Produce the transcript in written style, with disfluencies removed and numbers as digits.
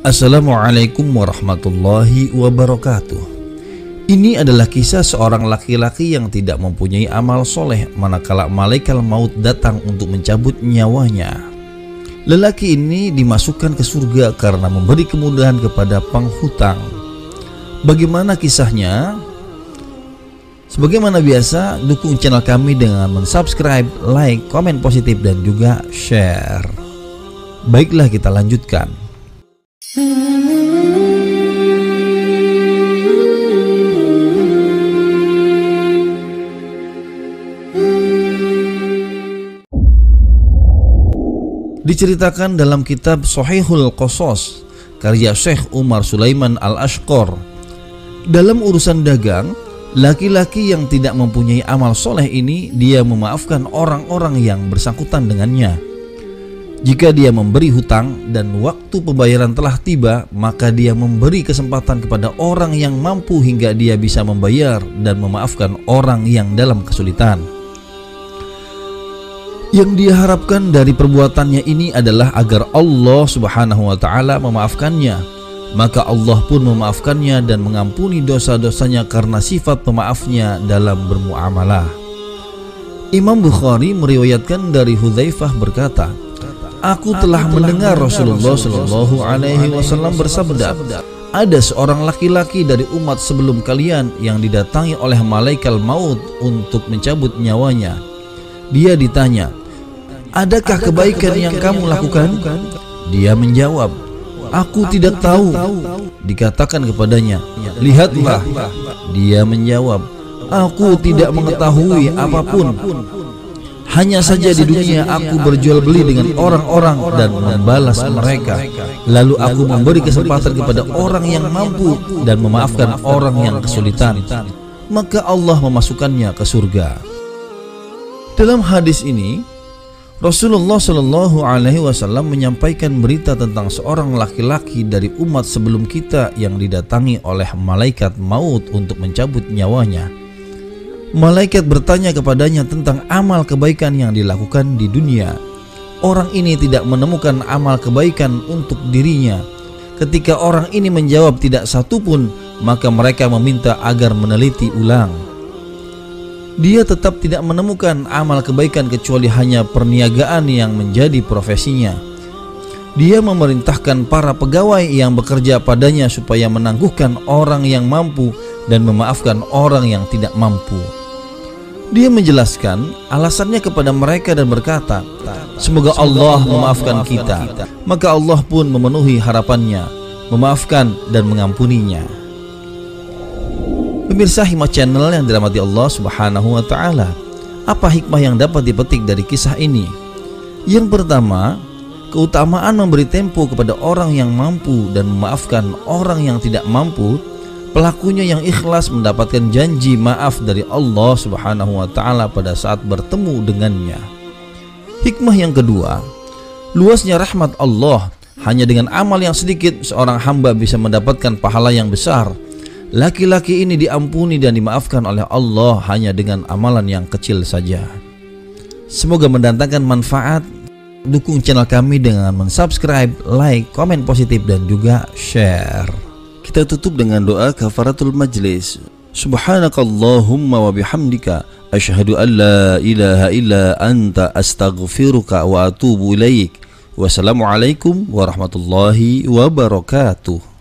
Assalamualaikum warahmatullahi wabarakatuh. Ini adalah kisah seorang laki-laki yang tidak mempunyai amal soleh manakala malaikat maut datang untuk mencabut nyawanya. Lelaki ini dimasukkan ke surga karena memberi kemudahan kepada penghutang. Bagaimana kisahnya? Sebagaimana biasa, dukung channel kami dengan mensubscribe, like, komen positif, dan juga share. Baiklah, kita lanjutkan. Diceritakan dalam kitab Shahihul Qasas karya Syekh Umar Sulaiman Al-Ashqar, dalam urusan dagang, laki-laki yang tidak mempunyai amal soleh ini dia memaafkan orang-orang yang bersangkutan dengannya. Jika dia memberi hutang dan waktu pembayaran telah tiba, maka dia memberi kesempatan kepada orang yang mampu hingga dia bisa membayar dan memaafkan orang yang dalam kesulitan. Yang dia harapkan dari perbuatannya ini adalah agar Allah Subhanahu wa Ta'ala memaafkannya. Maka Allah pun memaafkannya dan mengampuni dosa-dosanya karena sifat pemaafnya dalam bermuamalah. Imam Bukhari meriwayatkan dari Hudzaifah berkata, "Aku telah mendengar Rasulullah Shallallahu Alaihi Wasallam bersabda, ada seorang laki-laki dari umat sebelum kalian yang didatangi oleh malaikat maut untuk mencabut nyawanya. Dia ditanya, adakah kebaikan yang kamu lakukan? Dia menjawab, aku tidak tahu. Dikatakan kepadanya, lihatlah. Dia menjawab, aku tidak mengetahui apapun. Hanya saja di dunia aku berjual beli dengan orang-orang dan membalas mereka. Lalu aku memberi kesempatan kepada orang yang mampu dan memaafkan orang yang kesulitan. Maka Allah memasukkannya ke surga." Dalam hadis ini, Rasulullah Shallallahu Alaihi Wasallam menyampaikan berita tentang seorang laki-laki dari umat sebelum kita yang didatangi oleh malaikat maut untuk mencabut nyawanya. Malaikat bertanya kepadanya tentang amal kebaikan yang dilakukan di dunia. Orang ini tidak menemukan amal kebaikan untuk dirinya. Ketika orang ini menjawab tidak satu pun, maka mereka meminta agar meneliti ulang. Dia tetap tidak menemukan amal kebaikan kecuali hanya perniagaan yang menjadi profesinya. Dia memerintahkan para pegawai yang bekerja padanya supaya menangguhkan orang yang mampu dan memaafkan orang yang tidak mampu. Dia menjelaskan alasannya kepada mereka dan berkata, semoga Allah memaafkan kita. Maka Allah pun memenuhi harapannya, memaafkan dan mengampuninya. Pemirsa Hikmah Channel yang dirahmati Allah Subhanahu wa Ta'ala, apa hikmah yang dapat dipetik dari kisah ini? Yang pertama, keutamaan memberi tempo kepada orang yang mampu dan memaafkan orang yang tidak mampu. Pelakunya yang ikhlas mendapatkan janji maaf dari Allah Subhanahu wa Ta'ala pada saat bertemu dengannya. Hikmah yang kedua, luasnya rahmat Allah. Hanya dengan amal yang sedikit seorang hamba bisa mendapatkan pahala yang besar. Laki-laki ini diampuni dan dimaafkan oleh Allah hanya dengan amalan yang kecil saja. Semoga mendatangkan manfaat. Dukung channel kami dengan mensubscribe, like, komen positif, dan juga share. Kita tutup dengan doa kafaratul majlis. Subhanakallahumma wa bihamdika asyhadu an la ilaha illa anta astaghfiruka wa atubu ilaik. Wassalamualaikum warahmatullahi wabarakatuh.